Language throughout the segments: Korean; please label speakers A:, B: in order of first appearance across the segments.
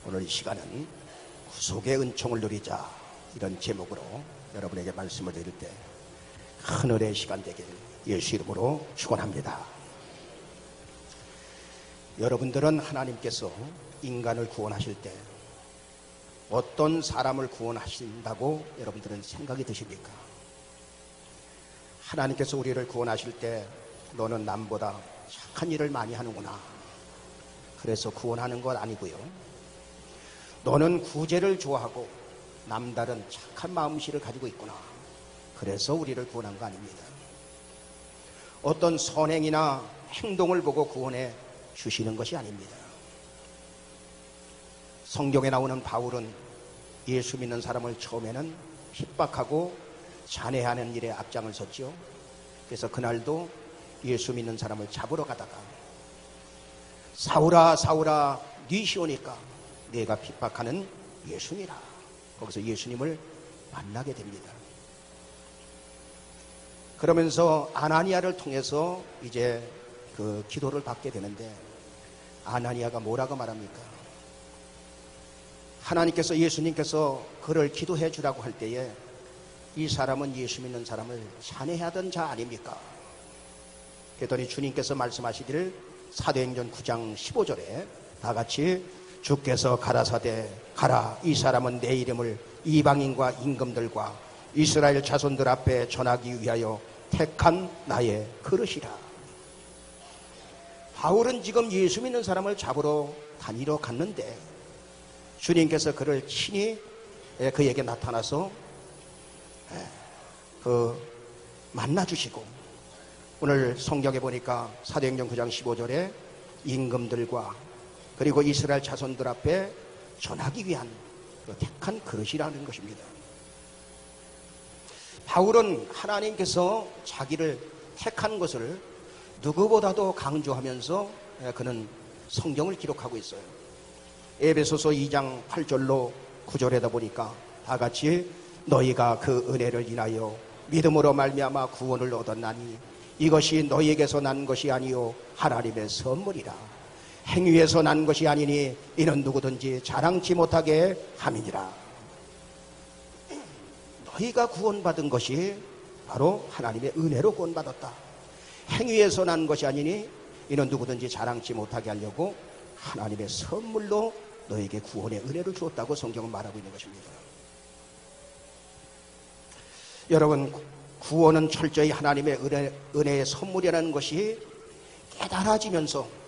A: 오늘 이 시간은 구속의 은총을 누리자, 이런 제목으로 여러분에게 말씀을 드릴 때 큰 은혜의 시간 되길 예수 이름으로 축원합니다. 여러분들은 하나님께서 인간을 구원하실 때 어떤 사람을 구원하신다고 여러분들은 생각이 드십니까? 하나님께서 우리를 구원하실 때 너는 남보다 착한 일을 많이 하는구나, 그래서 구원하는 건 아니고요. 너는 구제를 좋아하고 남다른 착한 마음씨를 가지고 있구나, 그래서 우리를 구원한 거 아닙니다. 어떤 선행이나 행동을 보고 구원해 주시는 것이 아닙니다. 성경에 나오는 바울은 예수 믿는 사람을 처음에는 핍박하고 잔해하는 일에 앞장을 섰죠. 그래서 그날도 예수 믿는 사람을 잡으러 가다가 사울아 사울아 네 시오니까 내가 핍박하는 예수니라, 거기서 예수님을 만나게 됩니다. 그러면서 아나니아를 통해서 이제 그 기도를 받게 되는데, 아나니아가 뭐라고 말합니까? 하나님께서, 예수님께서 그를 기도해 주라고 할 때에 이 사람은 예수 믿는 사람을 찬해하던 자 아닙니까? 그랬더니 주님께서 말씀하시기를 사도행전 9장 15절에 다 같이 주께서 가라사대 가라, 이 사람은 내 이름을 이방인과 임금들과 이스라엘 자손들 앞에 전하기 위하여 택한 나의 그릇이라. 바울은 지금 예수 믿는 사람을 잡으러 다니러 갔는데 주님께서 그를 친히 그에게 나타나서 만나주시고, 오늘 성경에 보니까 사도행전 9장 15절에 임금들과 그리고 이스라엘 자손들 앞에 전하기 위한 택한 그릇이라는 것입니다. 바울은 하나님께서 자기를 택한 것을 누구보다도 강조하면서 그는 성경을 기록하고 있어요. 에베소서 2장 8절로 9절에다 보니까 다 같이 너희가 그 은혜를 인하여 믿음으로 말미암아 구원을 얻었나니 이것이 너희에게서 난 것이 아니요 하나님의 선물이라. 행위에서 난 것이 아니니 이는 누구든지 자랑치 못하게 함이니라. 너희가 구원받은 것이 바로 하나님의 은혜로 구원받았다. 행위에서 난 것이 아니니 이는 누구든지 자랑치 못하게 하려고 하나님의 선물로 너에게 구원의 은혜를 주었다고 성경은 말하고 있는 것입니다. 여러분, 구원은 철저히 하나님의 은혜의 선물이라는 것이 깨달아지면서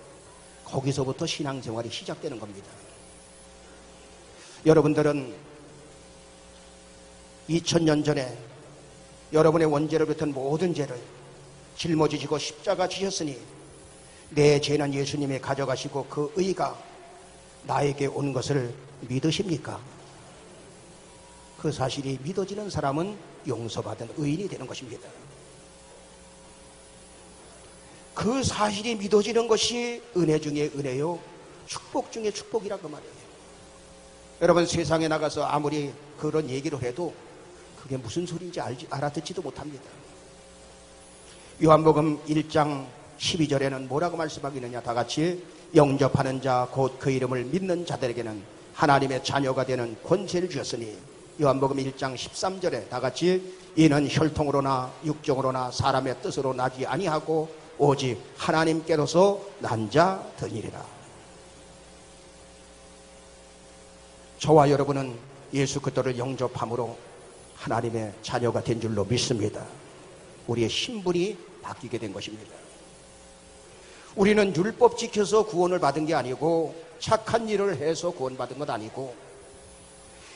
A: 거기서부터 신앙생활이 시작되는 겁니다. 여러분들은 2000년 전에 여러분의 원죄로부터 모든 죄를 짊어지시고 십자가 지셨으니 내 죄는 예수님이 가져가시고 그 의가 나에게 온 것을 믿으십니까? 그 사실이 믿어지는 사람은 용서받은 의인이 되는 것입니다. 그 사실이 믿어지는 것이 은혜 중에 은혜요, 축복 중에 축복이라고 말이에요. 여러분, 세상에 나가서 아무리 그런 얘기를 해도 그게 무슨 소리인지 알아듣지도 못합니다. 요한복음 1장 12절에는 뭐라고 말씀하고 있느냐, 다 같이 영접하는 자 곧 그 이름을 믿는 자들에게는 하나님의 자녀가 되는 권세를 주셨으니, 요한복음 1장 13절에 다 같이 이는 혈통으로나 육정으로나 사람의 뜻으로 나지 아니하고 오직 하나님께로서 난 자들이라. 저와 여러분은 예수 그리스도를 영접함으로 하나님의 자녀가 된 줄로 믿습니다. 우리의 신분이 바뀌게 된 것입니다. 우리는 율법 지켜서 구원을 받은 게 아니고, 착한 일을 해서 구원받은 것 아니고,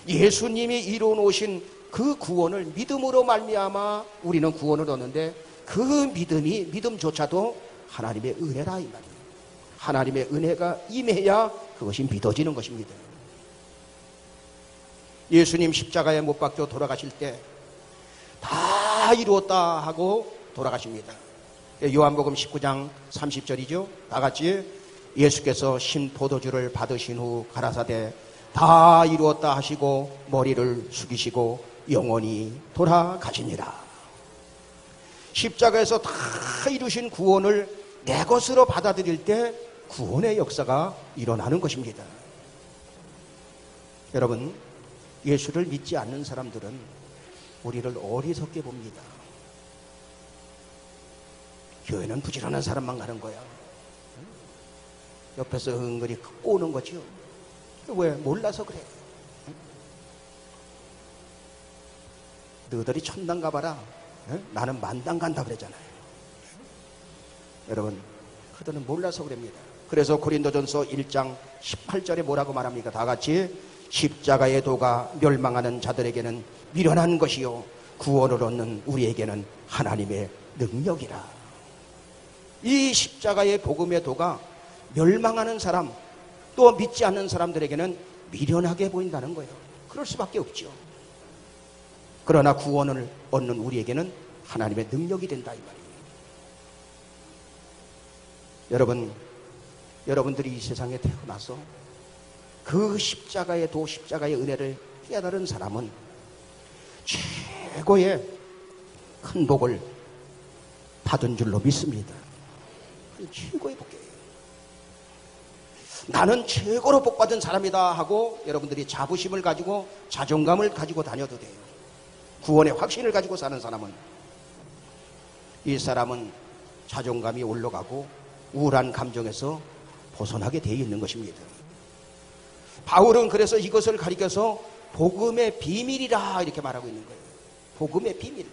A: 예수님이 이루어 놓으신 그 구원을 믿음으로 말미암아 우리는 구원을 얻는데, 그 믿음조차도 하나님의 은혜라 이 말이에요. 하나님의 은혜가 임해야 그것이 믿어지는 것입니다. 예수님 십자가에 못 박혀 돌아가실 때 다 이루었다 하고 돌아가십니다. 요한복음 19장 30절이죠. 다 같이 예수께서 신 포도주를 받으신 후 가라사대 다 이루었다 하시고 머리를 숙이시고 영원히 돌아가시니라. 십자가에서 다 이루신 구원을 내 것으로 받아들일 때 구원의 역사가 일어나는 것입니다. 여러분, 예수를 믿지 않는 사람들은 우리를 어리석게 봅니다. 교회는 부지런한 사람만 가는 거야. 옆에서 은근히 꼬는 거지요. 왜? 몰라서 그래. 너희들이 천당 가봐라. 나는 만당 간다 그랬잖아요. 여러분, 그들은 몰라서 그럽니다. 그래서 고린도전서 1장 18절에 뭐라고 말합니까? 다 같이, 십자가의 도가 멸망하는 자들에게는 미련한 것이요 구원을 얻는 우리에게는 하나님의 능력이라. 이 십자가의 복음의 도가 멸망하는 사람, 또 믿지 않는 사람들에게는 미련하게 보인다는 거예요. 그럴 수밖에 없죠. 그러나 구원을 얻는 우리에게는 하나님의 능력이 된다 이 말이에요. 여러분, 여러분들이 이 세상에 태어나서 그 십자가의 도, 십자가의 은혜를 깨달은 사람은 최고의 큰 복을 받은 줄로 믿습니다. 최고의 복이에요. 나는 최고로 복받은 사람이다 하고 여러분들이 자부심을 가지고 자존감을 가지고 다녀도 돼요. 구원의 확신을 가지고 사는 사람은, 이 사람은 자존감이 올라가고 우울한 감정에서 벗어나게 되어 있는 것입니다. 바울은 그래서 이것을 가리켜서 복음의 비밀이라 이렇게 말하고 있는 거예요. 복음의 비밀.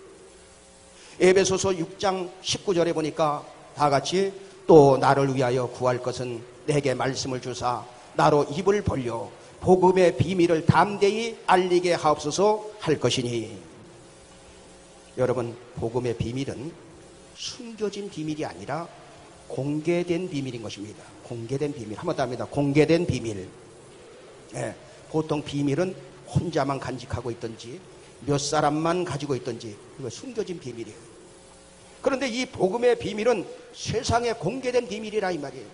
A: 에베소서 6장 19절에 보니까 다 같이, 또 나를 위하여 구할 것은 내게 말씀을 주사 나로 입을 벌려 복음의 비밀을 담대히 알리게 하옵소서 할 것이니. 여러분, 복음의 비밀은 숨겨진 비밀이 아니라 공개된 비밀인 것입니다. 공개된 비밀. 한번 더 합니다. 공개된 비밀. 예, 보통 비밀은 혼자만 간직하고 있든지 몇 사람만 가지고 있든지 이거 숨겨진 비밀이에요. 그런데 이 복음의 비밀은 세상에 공개된 비밀이라 이 말이에요.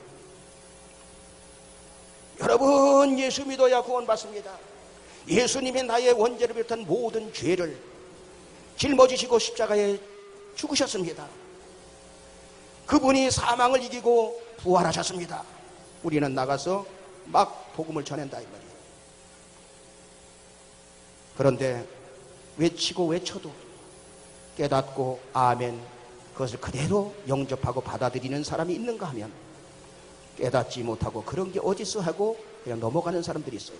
A: 여러분, 예수 믿어야 구원받습니다. 예수님이 나의 원죄를 비롯한 모든 죄를 짊어지시고 십자가에 죽으셨습니다. 그분이 사망을 이기고 부활하셨습니다. 우리는 나가서 막 복음을 전한다 이 말이에요. 그런데 외치고 외쳐도 깨닫고 아멘, 그것을 그대로 영접하고 받아들이는 사람이 있는가 하면 깨닫지 못하고 그런 게 어딨어 하고 그냥 넘어가는 사람들이 있어요.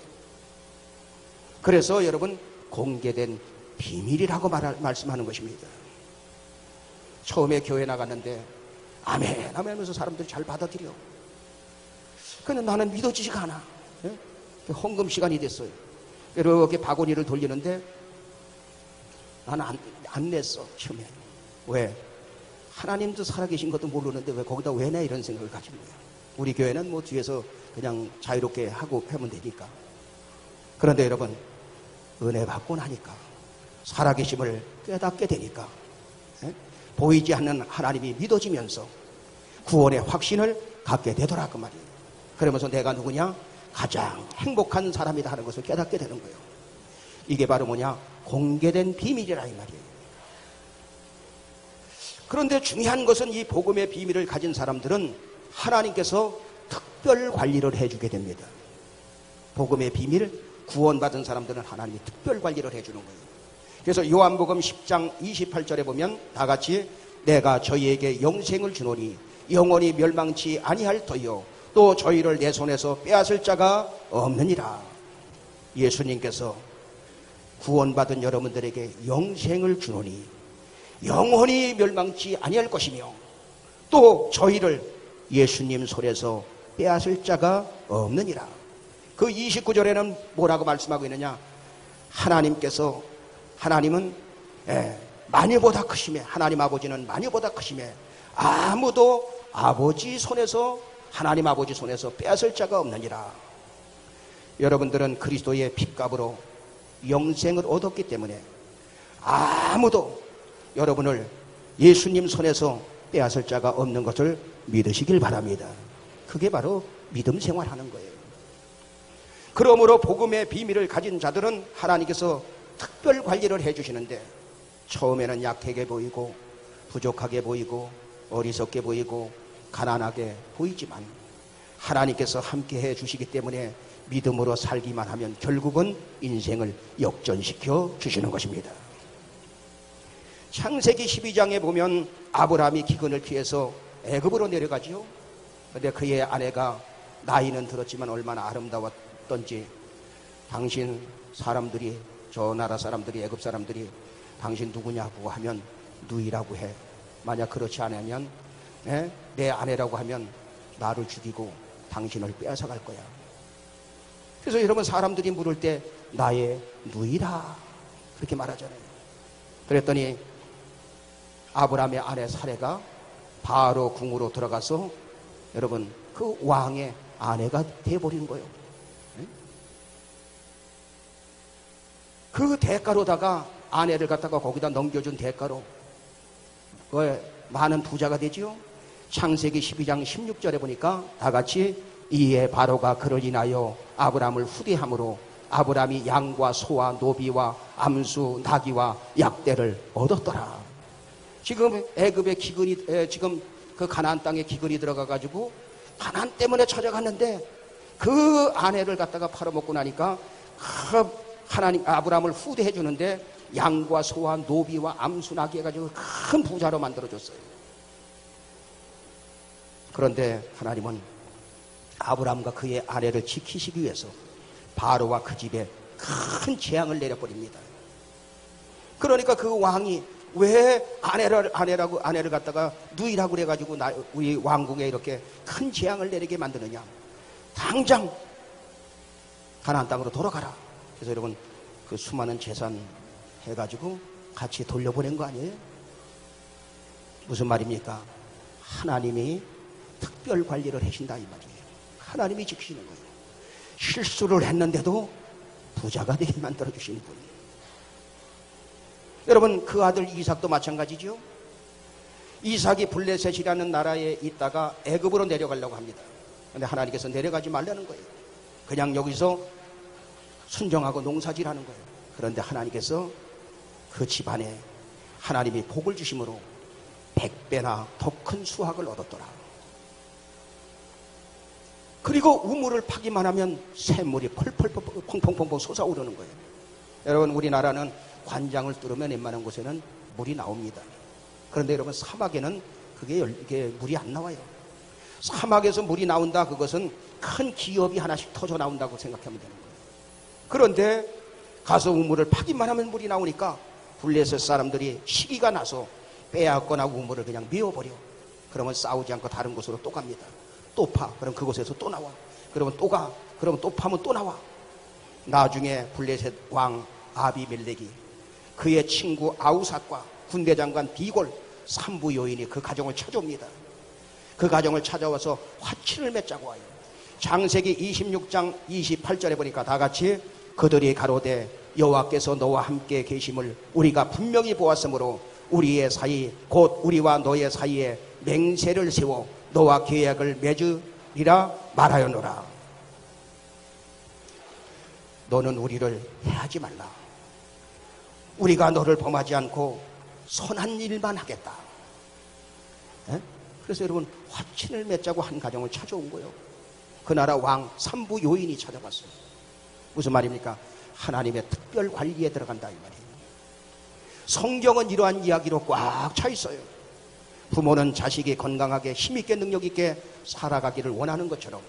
A: 그래서 여러분, 공개된 비밀이라고 말씀하는 것입니다. 처음에 교회 나갔는데 아멘 아멘 하면서 사람들이 잘 받아들여. 근데 나는 믿어지지가 않아. 헌금 시간이 됐어요. 이렇게 바구니를 돌리는데 나는 안 냈어. 처음에. 왜? 하나님도 살아계신 것도 모르는데 왜 거기다 왜 내? 이런 생각을 가진 거예요. 우리 교회는 뭐 뒤에서 그냥 자유롭게 하고 하면 되니까. 그런데 여러분, 은혜 받고 나니까, 살아계심을 깨닫게 되니까, 보이지 않는 하나님이 믿어지면서 구원의 확신을 갖게 되더라 그 말이에요. 그러면서 내가 누구냐? 가장 행복한 사람이다 하는 것을 깨닫게 되는 거예요. 이게 바로 뭐냐? 공개된 비밀이라 이 말이에요. 그런데 중요한 것은 이 복음의 비밀을 가진 사람들은 하나님께서 특별 관리를 해주게 됩니다. 복음의 비밀, 구원받은 사람들은 하나님이 특별 관리를 해주는 거예요. 그래서 요한복음 10장 28절에 보면 다 같이, 내가 저희에게 영생을 주노니 영원히 멸망치 아니할 터요 또 저희를 내 손에서 빼앗을 자가 없느니라. 예수님께서 구원받은 여러분들에게 영생을 주노니 영원히 멸망치 아니할 것이며 또 저희를 예수님 손에서 빼앗을 자가 없느니라. 그 29절에는 뭐라고 말씀하고 있느냐? 하나님은 만유보다 크심에, 하나님 아버지는 만유보다 크심에 아무도 아버지 손에서, 하나님 아버지 손에서 빼앗을 자가 없느니라. 여러분들은 그리스도의 핏값으로 영생을 얻었기 때문에 아무도 여러분을 예수님 손에서 빼앗을 자가 없는 것을 믿으시길 바랍니다. 그게 바로 믿음 생활하는 거예요. 그러므로 복음의 비밀을 가진 자들은 하나님께서 특별 관리를 해주시는데, 처음에는 약하게 보이고 부족하게 보이고 어리석게 보이고 가난하게 보이지만 하나님께서 함께 해주시기 때문에 믿음으로 살기만 하면 결국은 인생을 역전시켜 주시는 것입니다. 창세기 12장에 보면 아브라함이 기근을 피해서 애굽으로 내려가지요. 그런데 그의 아내가 나이는 들었지만 얼마나 아름다웠던지, 당신 사람들이, 저 나라 사람들이, 애굽 사람들이 당신 누구냐고 하면 누이라고 해. 만약 그렇지 않으면 내 아내라고 하면 나를 죽이고 당신을 빼앗아갈 거야. 그래서 여러분, 사람들이 물을 때 나의 누이라 그렇게 말하잖아요. 그랬더니 아브라함의 아내 사레가 바로 궁으로 들어가서 여러분 그 왕의 아내가 돼버린 거예요. 그 대가로다가 아내를 갖다가 거기다 넘겨준 대가로 많은 부자가 되지요. 창세기 12장 16절에 보니까 다 같이 이에 바로가 그를 인하여 아브라함을 후대함으로 아브라함이 양과 소와 노비와 암수 나귀와 약대를 얻었더라. 지금 애굽의 기근이, 지금 그 가나안 땅에 기근이 들어가 가지고 가나안 때문에 찾아갔는데 그 아내를 갖다가 팔아먹고 나니까 하나님 아브라함을 후대해 주는데 양과 소와 노비와 암수 나귀 해가지고 큰 부자로 만들어줬어요. 그런데 하나님은 아브라함과 그의 아내를 지키시기 위해서 바로와 그 집에 큰 재앙을 내려버립니다. 그러니까 그 왕이 왜 아내를 갖다가 누이라고 그래가지고 우리 왕궁에 이렇게 큰 재앙을 내리게 만드느냐. 당장 가나안 땅으로 돌아가라. 그래서 여러분 그 수많은 재산 해가지고 같이 돌려보낸 거 아니에요? 무슨 말입니까? 하나님이 특별 관리를 하신다 이 말이에요. 하나님이 지키시는 거예요. 실수를 했는데도 부자가 되게 만들어주시는 분. 여러분 그 아들 이삭도 마찬가지죠. 이삭이 블레셋이라는 나라에 있다가 애굽으로 내려가려고 합니다. 그런데 하나님께서 내려가지 말라는 거예요. 그냥 여기서 순종하고 농사질하는 거예요. 그런데 하나님께서 그 집안에 하나님이 복을 주심으로 100배나 더 큰 수확을 얻었더라. 그리고 우물을 파기만 하면 샘물이 펄펄 퐁퐁퐁퐁 솟아오르는 거예요. 여러분 우리나라는 관장을 뚫으면 웬만한 곳에는 물이 나옵니다. 그런데 여러분 사막에는 이게 물이 안 나와요. 사막에서 물이 나온다, 그것은 큰 기업이 하나씩 터져 나온다고 생각하면 되는 거예요. 그런데 가서 우물을 파기만 하면 물이 나오니까 블레셋 사람들이 시기가 나서 빼앗거나 우물을 그냥 메워버려. 그러면 싸우지 않고 다른 곳으로 또 갑니다. 또 파. 그럼 그곳에서 또 나와. 그러면 또 가. 그러면 또 파면 또 나와. 나중에 블레셋 왕 아비멜렉이 그의 친구 아우삿과 군대장관 비골 3부 요인이 그 가정을 찾아옵니다. 그 가정을 찾아와서 화친을 맺자고 와요. 창세기 26장 28절에 보니까 다 같이 그들이 가로되 여호와께서 너와 함께 계심을 우리가 분명히 보았으므로 우리의 사이 곧 우리와 너의 사이에 맹세를 세워 너와 계약을 맺으리라 말하였노라. 너는 우리를 해하지 말라. 우리가 너를 범하지 않고 선한 일만 하겠다. 그래서 여러분 화친을 맺자고 한 가정을 찾아온 거예요. 그 나라 왕 3부 요인이 찾아갔어요. 무슨 말입니까? 하나님의 특별 관리에 들어간다 이 말이에요. 성경은 이러한 이야기로 꽉 차 있어요. 부모는 자식이 건강하게 힘있게 능력있게 살아가기를 원하는 것처럼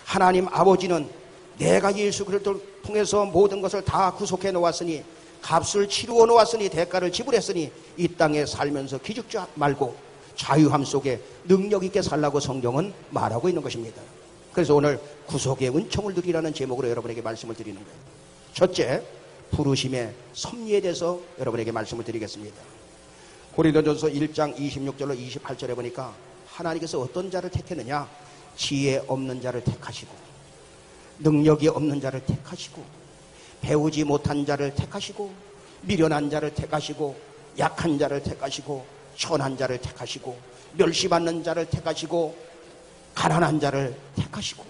A: 하나님 아버지는 내가 예수 그리스도를 통해서 모든 것을 다 구속해 놓았으니 값을 치루어 놓았으니 대가를 지불했으니 이 땅에 살면서 기죽지 말고 자유함 속에 능력있게 살라고 성경은 말하고 있는 것입니다. 그래서 오늘 구속의 은총을 누리라는 제목으로 여러분에게 말씀을 드리는 거예요. 첫째, 부르심의 섭리에 대해서 여러분에게 말씀을 드리겠습니다. 고린도전서 1장 26절로 28절에 보니까 하나님께서 어떤 자를 택했느냐? 지혜 없는 자를 택하시고 능력이 없는 자를 택하시고 배우지 못한 자를 택하시고 미련한 자를 택하시고 약한 자를 택하시고 천한 자를 택하시고 멸시받는 자를 택하시고 가난한 자를 택하시고.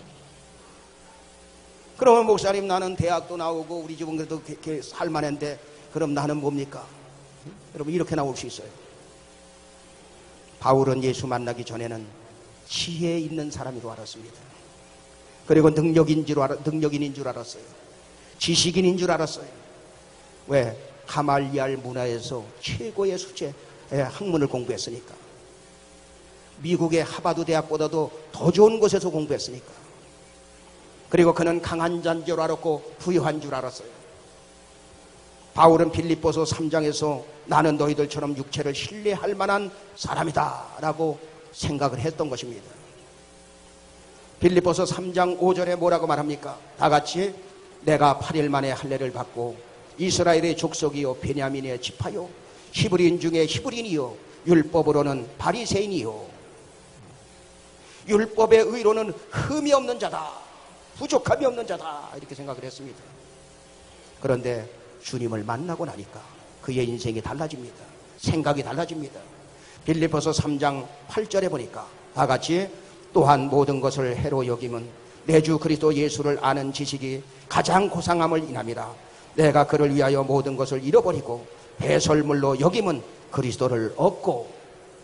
A: 그러면 목사님 나는 대학도 나오고 우리 집은 그래도 살만한데 그럼 나는 뭡니까? 여러분 이렇게 나올 수 있어요. 바울은 예수 만나기 전에는 지혜 있는 사람이로 알았습니다. 그리고 능력인인 줄 알았어요. 지식인인 줄 알았어요. 왜? 가말리알 문화에서 최고의 수제 학문을 공부했으니까. 미국의 하버드 대학보다도 더 좋은 곳에서 공부했으니까. 그리고 그는 강한 자인 줄 알았고 부유한 줄 알았어요. 바울은 빌립보서 3장에서 나는 너희들처럼 육체를 신뢰할 만한 사람이다 라고 생각을 했던 것입니다. 빌립보서 3장 5절에 뭐라고 말합니까? 다 같이 내가 8일 만에 할례를 받고 이스라엘의 족속이요 베냐민의 지파요 히브리인 중에 히브리인이요 율법으로는 바리새인이요 율법의 의로는 흠이 없는 자다, 부족함이 없는 자다, 이렇게 생각을 했습니다. 그런데 주님을 만나고 나니까 그의 인생이 달라집니다. 생각이 달라집니다. 빌립보서 3장 8절에 보니까 다 같이 또한 모든 것을 해로 여김은 내 주 그리스도 예수를 아는 지식이 가장 고상함을 인함이라. 내가 그를 위하여 모든 것을 잃어버리고 배설물로 여김은 그리스도를 얻고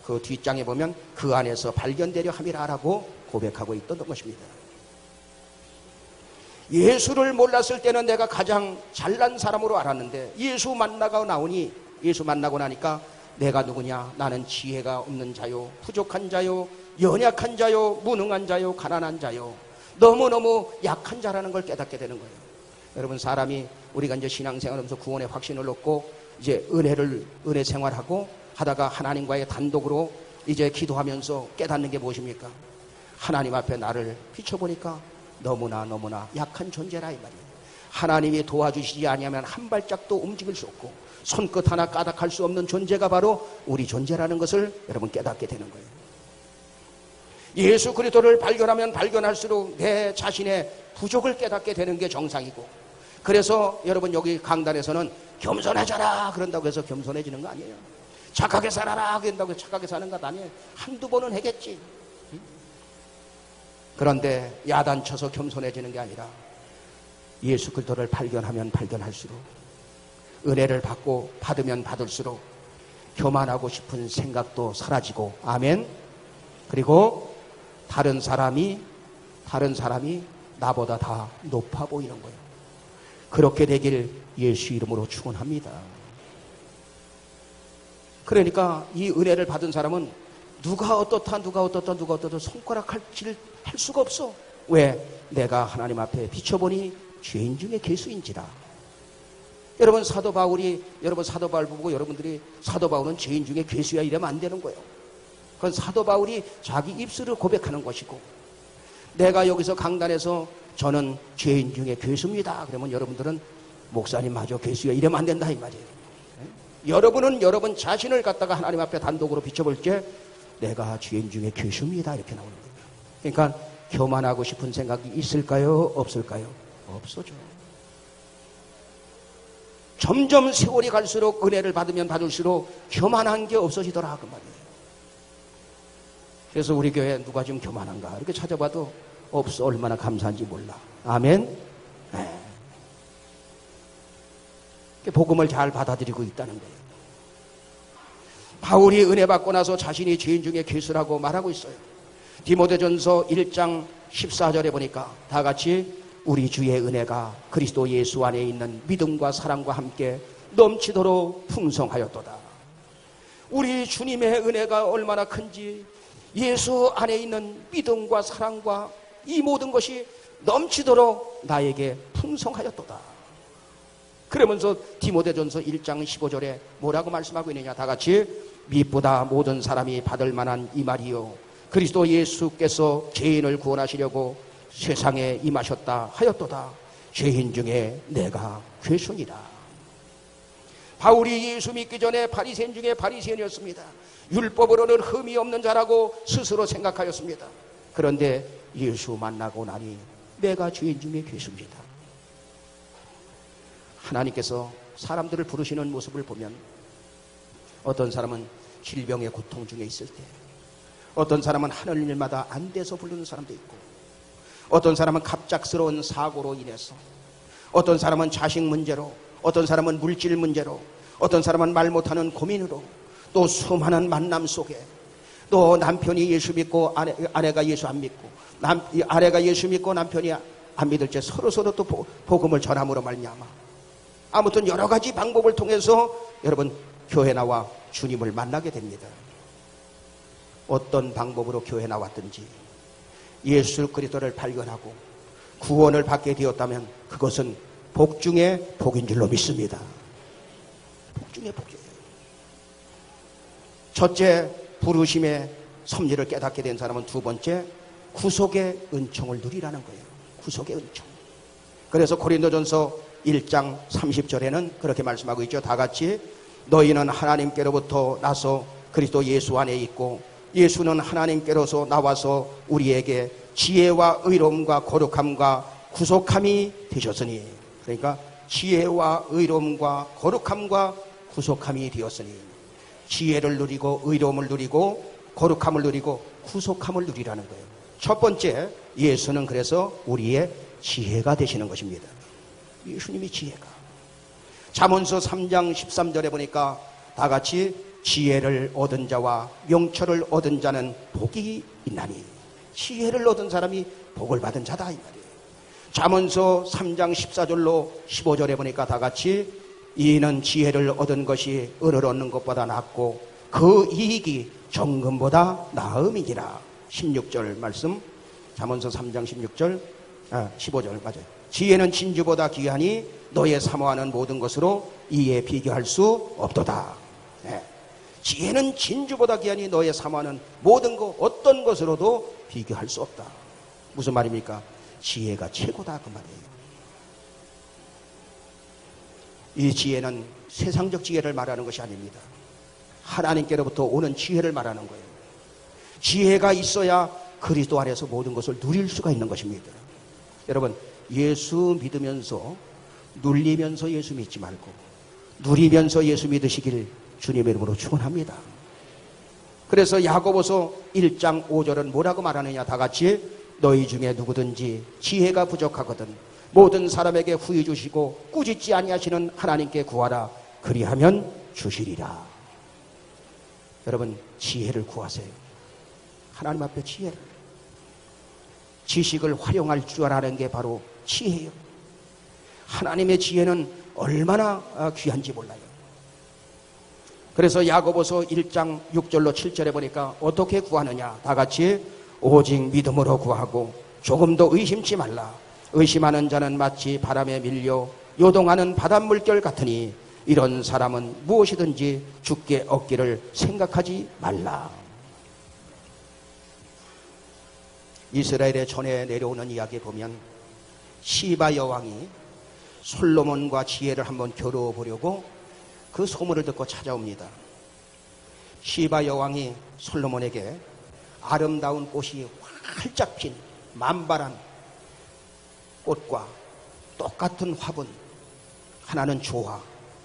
A: 그 뒷장에 보면 그 안에서 발견되려 함이라 라고 고백하고 있던 것입니다. 예수를 몰랐을 때는 내가 가장 잘난 사람으로 알았는데 예수 만나고 나니까 내가 누구냐? 나는 지혜가 없는 자요, 부족한 자요, 연약한 자요, 무능한 자요, 가난한 자요, 너무너무 약한 자라는 걸 깨닫게 되는 거예요. 여러분, 사람이 우리가 이제 신앙생활하면서 구원의 확신을 얻고 이제 은혜 생활하고 하다가 하나님과의 단독으로 이제 기도하면서 깨닫는 게 무엇입니까? 하나님 앞에 나를 비춰보니까 너무나 약한 존재라 이 말이에요. 하나님이 도와주시지 아니하면 한 발짝도 움직일 수 없고 손끝 하나 까닥할 수 없는 존재가 바로 우리 존재라는 것을 여러분 깨닫게 되는 거예요. 예수 그리스도를 발견하면 발견할수록 내 자신의 부족을 깨닫게 되는 게 정상이고, 그래서 여러분 여기 강단에서는 겸손해져라 그런다고 해서 겸손해지는 거 아니에요. 착하게 살아라 그런다고 해서 착하게 사는 것 아니에요. 한두 번은 하겠지. 그런데 야단쳐서 겸손해지는 게 아니라 예수 그리스도를 발견하면 발견할수록, 은혜를 받으면 받을수록 교만하고 싶은 생각도 사라지고, 아멘. 그리고 다른 사람이 나보다 다 높아 보이는 거예요. 그렇게 되길 예수 이름으로 축원합니다. 그러니까 이 은혜를 받은 사람은 누가 어떻다 손가락질 할 수가 없어. 왜? 내가 하나님 앞에 비춰보니 죄인 중에 괴수인지라. 여러분 사도 바울 보고 여러분들이 사도 바울은 죄인 중에 괴수야 이러면 안 되는 거예요. 그건 사도 바울이 자기 입술을 고백하는 것이고, 내가 여기서 강단에서 저는 죄인 중에 괴수입니다 그러면 여러분들은 목사님 마저 괴수야 이러면 안 된다 이 말이에요. 여러분은 여러분 자신을 갖다가 하나님 앞에 단독으로 비춰볼 때 내가 죄인 중에 괴수입니다 이렇게 나오는 거예요. 그러니까 교만하고 싶은 생각이 있을까요? 없을까요? 없어져. 점점 세월이 갈수록 은혜를 받으면 받을수록 교만한 게 없어지더라 그 말이에요. 그래서 우리 교회 누가 좀 교만한가 이렇게 찾아봐도 없어. 얼마나 감사한지 몰라. 아멘. 네. 복음을 잘 받아들이고 있다는 거예요. 바울이 은혜 받고 나서 자신이 죄인 중에 괴수라고 말하고 있어요. 디모데전서 1장 14절에 보니까 다 같이 우리 주의 은혜가 그리스도 예수 안에 있는 믿음과 사랑과 함께 넘치도록 풍성하였도다. 우리 주님의 은혜가 얼마나 큰지, 예수 안에 있는 믿음과 사랑과 이 모든 것이 넘치도록 나에게 풍성하였도다. 그러면서 디모데전서 1장 15절에 뭐라고 말씀하고 있느냐? 다 같이 미쁘다 모든 사람이 받을 만한 이 말이요 그리스도 예수께서 죄인을 구원하시려고 세상에 임하셨다 하였도다. 죄인 중에 내가 괴수니라. 바울이 예수 믿기 전에 바리새인 중에 바리새인이었습니다. 율법으로는 흠이 없는 자라고 스스로 생각하였습니다. 그런데 예수 만나고 나니 내가 죄인 중에 괴수입니다. 하나님께서 사람들을 부르시는 모습을 보면 어떤 사람은 질병의 고통 중에 있을 때, 어떤 사람은 하는 일마다 안 돼서 부르는 사람도 있고, 어떤 사람은 갑작스러운 사고로 인해서, 어떤 사람은 자식 문제로, 어떤 사람은 물질 문제로, 어떤 사람은 말 못하는 고민으로, 또 수많은 만남 속에 또 남편이 예수 믿고 아내가 예수 안 믿고 이 아내가 예수 믿고 남편이 안 믿을 때 서로 또 복음을 전함으로 말미암아 아무튼 여러 가지 방법을 통해서 여러분 교회 나와 주님을 만나게 됩니다. 어떤 방법으로 교회 나왔든지 예수 그리스도를 발견하고 구원을 받게 되었다면 그것은 복 중에 복인 줄로 믿습니다. 복 중에 복이에요. 첫째, 부르심의 섭리를 깨닫게 된 사람은 두 번째, 구속의 은총을 누리라는 거예요. 구속의 은총. 그래서 고린도전서 1장 30절에는 그렇게 말씀하고 있죠. 다 같이 너희는 하나님께로부터 나서 그리스도 예수 안에 있고 예수는 하나님께로서 나와서 우리에게 지혜와 의로움과 거룩함과 구속함이 되셨으니, 그러니까 지혜와 의로움과 거룩함과 구속함이 되었으니, 지혜를 누리고 의로움을 누리고 거룩함을 누리고 구속함을 누리라는 거예요. 첫 번째, 예수는 그래서 우리의 지혜가 되시는 것입니다. 예수님이 지혜가. 잠언서 3장 13절에 보니까 다 같이 지혜를 얻은 자와 명철을 얻은 자는 복이 있나니, 지혜를 얻은 사람이 복을 받은 자다 이 말이에요. 잠언서 3장 14절로 15절에 보니까 다 같이 이는 지혜를 얻은 것이 은을 얻는 것보다 낫고 그 이익이 정금보다 나음이니라. 16절 말씀, 잠언서 3장 15절 맞아요. 지혜는 진주보다 귀하니 너의 사모하는 모든 것으로 이에 비교할 수 없도다. 네. 지혜는 진주보다 귀하니 너의 사모하는 모든 것 어떤 것으로도 비교할 수 없다. 무슨 말입니까? 지혜가 최고다 그 말이에요. 이 지혜는 세상적 지혜를 말하는 것이 아닙니다. 하나님께로부터 오는 지혜를 말하는 거예요. 지혜가 있어야 그리스도 안에서 모든 것을 누릴 수가 있는 것입니다. 여러분, 예수 믿으면서 눌리면서 예수 믿지 말고 누리면서 예수 믿으시길 주님의 이름으로 축원합니다. 그래서 야고보서 1장 5절은 뭐라고 말하느냐, 다 같이 너희 중에 누구든지 지혜가 부족하거든 모든 사람에게 후히 주시고 꾸짖지 아니하시는 하나님께 구하라. 그리하면 주시리라. 여러분, 지혜를 구하세요. 하나님 앞에 지혜를. 지식을 활용할 줄 아는 게 바로 지혜예요. 하나님의 지혜는 얼마나 귀한지 몰라요. 그래서 야고보서 1장 6절로 7절에 보니까 어떻게 구하느냐, 다 같이 오직 믿음으로 구하고 조금도 의심치 말라. 의심하는 자는 마치 바람에 밀려 요동하는 바닷물결 같으니 이런 사람은 무엇이든지 주께 얻기를 생각하지 말라. 이스라엘의 전에 내려오는 이야기에 보면 시바 여왕이 솔로몬과 지혜를 한번 겨루어 보려고 그 소문을 듣고 찾아옵니다. 시바 여왕이 솔로몬에게 아름다운 꽃이 활짝 핀 만발한 꽃과 똑같은 화분, 하나는 조화,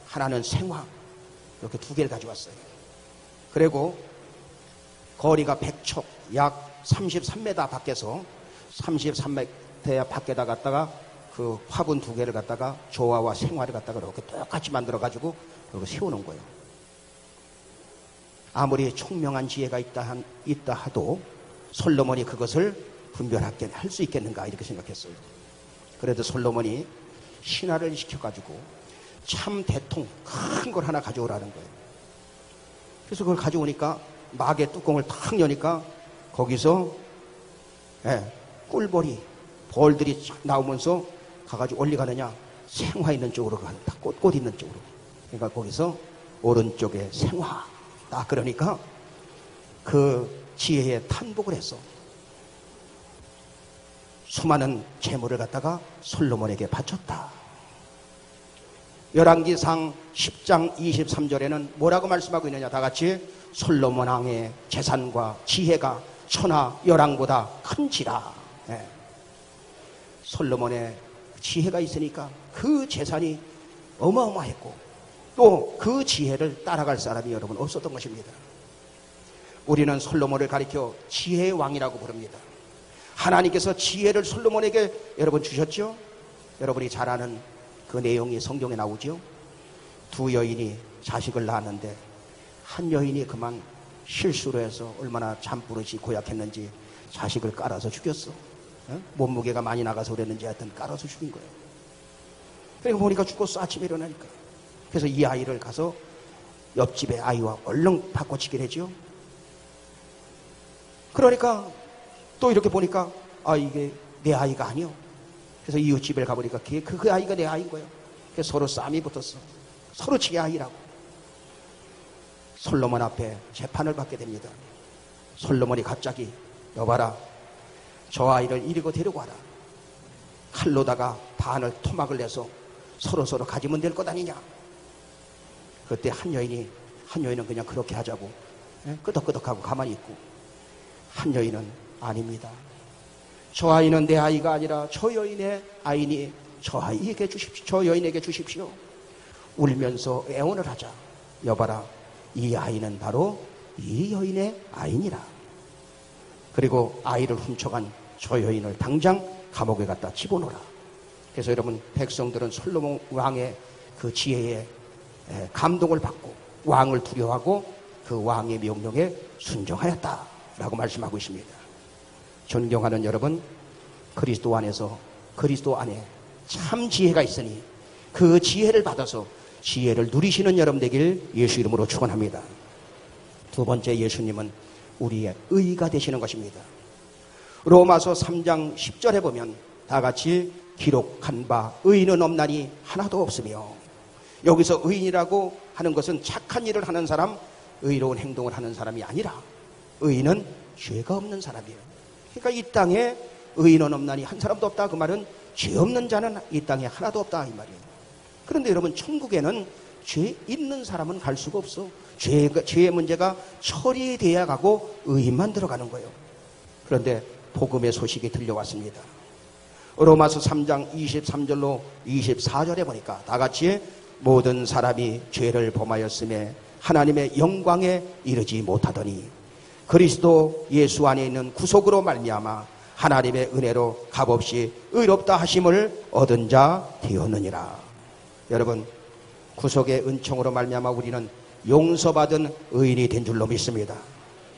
A: 하나는 생화, 이렇게 두 개를 가져왔어요. 그리고 거리가 100척, 약 33m 밖에서 33m 밖에다 갖다가 그 화분 두 개를 갖다가 조화와 생화를 갖다가 이렇게 똑같이 만들어 가지고 이렇게 세우는 거예요. 아무리 총명한 지혜가 있다 하도 솔로몬이 그것을 분별하게 할 수 있겠는가 이렇게 생각했어요. 그래도 솔로몬이 신하를 시켜가지고 참 대통 큰 걸 하나 가져오라는 거예요. 그래서 그걸 가져오니까 막의 뚜껑을 탁 여니까 거기서 꿀벌이 벌들이 나오면서 가가지고 어디 가느냐, 생화 있는 쪽으로 간다. 꽃 있는 쪽으로. 그러니까 거기서 오른쪽에 생화 딱, 그러니까 그 지혜에 탄복을 했어. 수많은 재물을 갖다가 솔로몬에게 바쳤다. 열왕기상 10장 23절에는 뭐라고 말씀하고 있느냐, 다 같이 솔로몬 왕의 재산과 지혜가 천하 열왕보다 큰지라. 솔로몬의 지혜가 있으니까 그 재산이 어마어마했고 또 그 지혜를 따라갈 사람이 여러분 없었던 것입니다. 우리는 솔로몬을 가리켜 지혜의 왕이라고 부릅니다. 하나님께서 지혜를 솔로몬에게 여러분 주셨죠? 여러분이 잘 아는 그 내용이 성경에 나오죠? 두 여인이 자식을 낳았는데 한 여인이 그만 실수로 해서 얼마나 잠버릇이 고약했는지 자식을 깔아서 죽였어. 몸무게가 많이 나가서 그랬는지 하여튼 깔아서 죽인 거예요. 그러니까 보니까 죽었어. 아침에 일어나니까. 그래서 이 아이를 가서 옆집의 아이와 얼른 바꿔치기를 했죠. 그러니까 또 이렇게 보니까 이게 내 아이가 아니요. 그래서 이웃집에 가보니까 그 아이가 내 아이인 거예요. 그래서 서로 싸움이 붙었어. 서로 지 아이라고. 솔로몬 앞에 재판을 받게 됩니다. 솔로몬이 갑자기 여봐라, 저 아이를 이리고 데리고 와라. 칼로다가 반을 토막을 내서 서로 가지면 될 것 아니냐. 그때 한 여인은 그냥 그렇게 하자고 끄덕끄덕하고 가만히 있고, 한 여인은 아닙니다. 저 아이는 내 아이가 아니라 저 여인의 아이니 저 아이에게 주십시오. 저 여인에게 주십시오. 울면서 애원을 하자. 여봐라, 이 아이는 바로 이 여인의 아이니라. 그리고 아이를 훔쳐간 저 여인을 당장 감옥에 갖다 집어넣어라. 그래서 여러분, 백성들은 솔로몬 왕의 그 지혜에 감동을 받고 왕을 두려워하고 그 왕의 명령에 순종하였다라고 말씀하고 있습니다. 존경하는 여러분, 그리스도 안에 참 지혜가 있으니 그 지혜를 받아서 지혜를 누리시는 여러분 되길 예수 이름으로 축원합니다. 두 번째, 예수님은 우리의 의가 되시는 것입니다. 로마서 3장 10절에 보면 다 같이 기록한 바 의인은 없나니 하나도 없으며, 여기서 의인이라고 하는 것은 착한 일을 하는 사람, 의로운 행동을 하는 사람이 아니라 의인은 죄가 없는 사람이에요. 그러니까 이 땅에 의인은 없나니 한 사람도 없다. 그 말은 죄 없는 자는 이 땅에 하나도 없다 이 말이에요. 그런데 여러분, 천국에는 죄 있는 사람은 갈 수가 없어. 죄의 문제가 처리돼야 가고 의인만 들어가는 거예요. 그런데 복음의 소식이 들려왔습니다. 로마서 3장 23절로 24절에 보니까 다 같이 모든 사람이 죄를 범하였음에 하나님의 영광에 이르지 못하더니 그리스도 예수 안에 있는 구속으로 말미암아 하나님의 은혜로 값없이 의롭다 하심을 얻은 자 되었느니라. 여러분, 구속의 은총으로 말미암아 우리는 용서받은 의인이 된 줄로 믿습니다.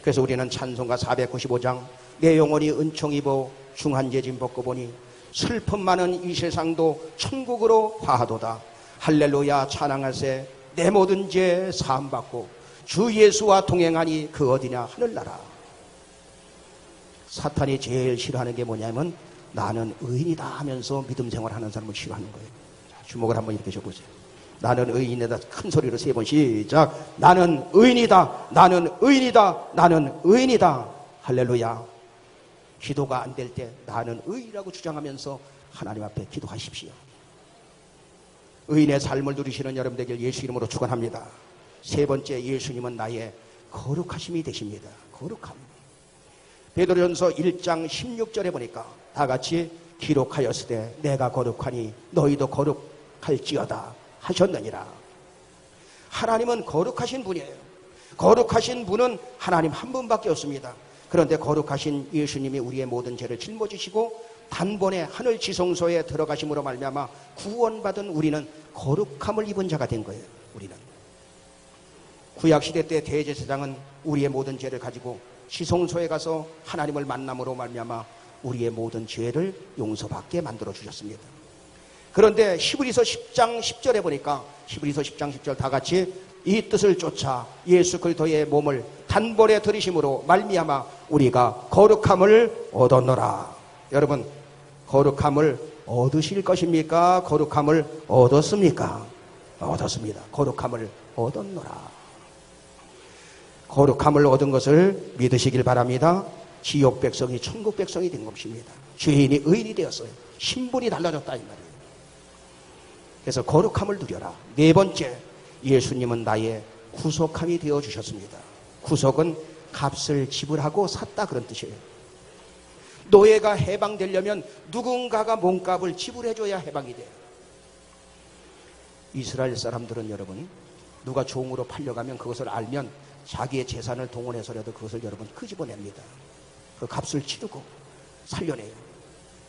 A: 그래서 우리는 찬송가 495장 내 영혼이 은총 입어 중한 죄 짐 벗고 보니 슬픔 많은 이 세상도 천국으로 화하도다. 할렐루야 찬양하세 내 모든 죄 사함받고 주 예수와 동행하니 그 어디냐 하늘나라. 사탄이 제일 싫어하는 게 뭐냐면 나는 의인이다 하면서 믿음 생활하는 사람을 싫어하는 거예요. 주목을 한번 이렇게 줘보세요. 나는 의인이다. 큰 소리로 3번 시작. 나는 의인이다. 나는 의인이다. 나는 의인이다. 할렐루야. 기도가 안 될 때 나는 의인이라고 주장하면서 하나님 앞에 기도하십시오. 의인의 삶을 누리시는 여러분 되길 예수 이름으로 축원합니다. 세 번째, 예수님은 나의 거룩하심이 되십니다. 거룩함. 베드로전서 1장 16절에 보니까 다 같이 기록하였으되 내가 거룩하니 너희도 거룩할지어다 하셨느니라. 하나님은 거룩하신 분이에요. 거룩하신 분은 하나님 한 분밖에 없습니다. 그런데 거룩하신 예수님이 우리의 모든 죄를 짊어지시고 단번에 하늘 지성소에 들어가심으로 말미암아 구원받은 우리는 거룩함을 입은 자가 된 거예요. 우리는 구약시대 때 대제사장은 우리의 모든 죄를 가지고 지성소에 가서 하나님을 만남으로 말미암아 우리의 모든 죄를 용서받게 만들어 주셨습니다. 그런데 히브리서 10장 10절에 보니까 히브리서 10장 10절 다 같이 이 뜻을 쫓아 예수 그리스도의 몸을 단번에 들이심으로 말미암아 우리가 거룩함을 얻었노라. 여러분, 거룩함을 얻으실 것입니까? 거룩함을 얻었습니까? 얻었습니다. 거룩함을 얻었노라. 거룩함을 얻은 것을 믿으시길 바랍니다. 지옥 백성이 천국 백성이 된 것입니다. 죄인이 의인이 되었어요. 신분이 달라졌다 이 말이에요. 그래서 거룩함을 누려라. 네 번째, 예수님은 나의 구속함이 되어 주셨습니다. 구속은 값을 지불하고 샀다 그런 뜻이에요. 노예가 해방되려면 누군가가 몸값을 지불해줘야 해방이 돼요. 이스라엘 사람들은 여러분, 누가 종으로 팔려가면 그것을 알면 자기의 재산을 동원해서라도 그것을 여러분 끄집어냅니다. 그 값을 치르고 살려내요.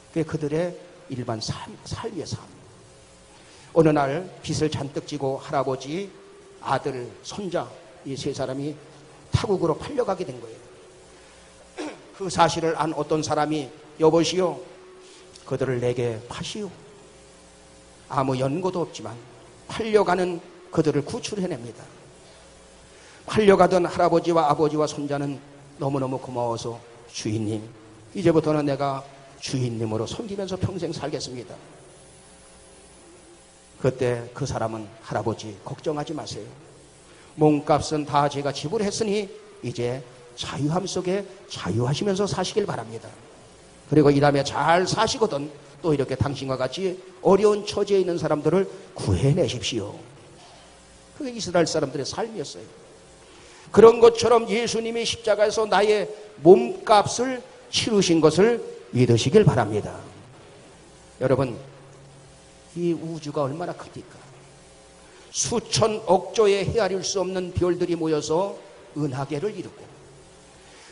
A: 그게 그들의 일반 삶의 삶. 어느 날 빚을 잔뜩 지고 할아버지, 아들, 손자 이 세 사람이 타국으로 팔려가게 된 거예요. 그 사실을 안 어떤 사람이 여보시오, 그들을 내게 파시오. 아무 연고도 없지만 팔려가는 그들을 구출해냅니다. 팔려가던 할아버지와 아버지와 손자는 너무너무 고마워서 주인님, 이제부터는 내가 주인님으로 섬기면서 평생 살겠습니다. 그때 그 사람은 할아버지 걱정하지 마세요. 몸값은 다 제가 지불했으니 이제 자유함 속에 자유하시면서 사시길 바랍니다. 그리고 이 다음에 잘 사시거든 또 이렇게 당신과 같이 어려운 처지에 있는 사람들을 구해내십시오. 그게 이스라엘 사람들의 삶이었어요. 그런 것처럼 예수님이 십자가에서 나의 몸값을 치르신 것을 믿으시길 바랍니다. 여러분, 이 우주가 얼마나 큽니까? 수천 억조에 헤아릴 수 없는 별들이 모여서 은하계를 이루고,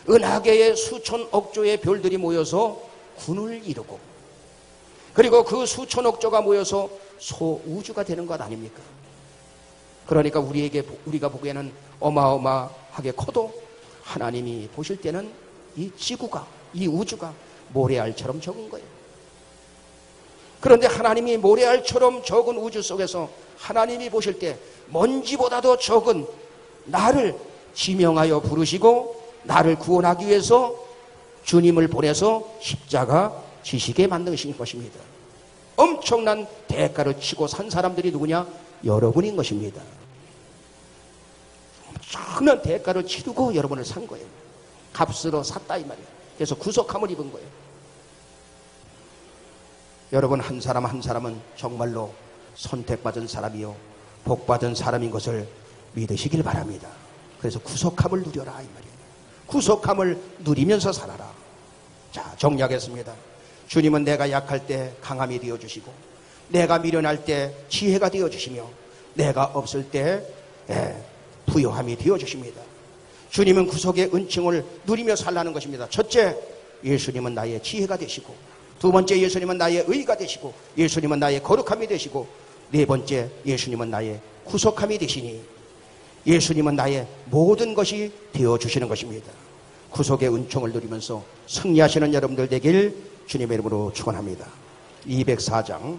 A: 은하계에 수천 억조의 별들이 모여서 군을 이루고, 그리고 그 수천 억조가 모여서 소우주가 되는 것 아닙니까? 그러니까 우리가 보기에는 어마어마하게 커도 하나님이 보실 때는 이 지구가, 이 우주가 모래알처럼 적은 거예요. 그런데 하나님이 모래알처럼 적은 우주 속에서 하나님이 보실 때 먼지보다도 적은 나를 지명하여 부르시고 나를 구원하기 위해서 주님을 보내서 십자가 지시게 만드신 것입니다. 엄청난 대가를 치고 산 사람들이 누구냐? 여러분인 것입니다. 엄청난 대가를 치르고 여러분을 산 거예요. 값으로 샀다 이 말이에요. 그래서 구속함을 입은 거예요. 여러분 한 사람 한 사람은 정말로 선택받은 사람이요 복받은 사람인 것을 믿으시길 바랍니다. 그래서 구속함을 누려라 이 말이에요. 구속함을 누리면서 살아라. 자, 정리하겠습니다. 주님은 내가 약할 때 강함이 되어주시고, 내가 미련할 때 지혜가 되어주시며, 내가 없을 때 부요함이 되어주십니다. 주님은 구속의 은총을 누리며 살라는 것입니다. 첫째, 예수님은 나의 지혜가 되시고, 두 번째, 예수님은 나의 의가 되시고, 예수님은 나의 거룩함이 되시고, 네 번째, 예수님은 나의 구속함이 되시니 예수님은 나의 모든 것이 되어주시는 것입니다. 구속의 은총을 누리면서 승리하시는 여러분들 되길 주님의 이름으로 축원합니다. 204장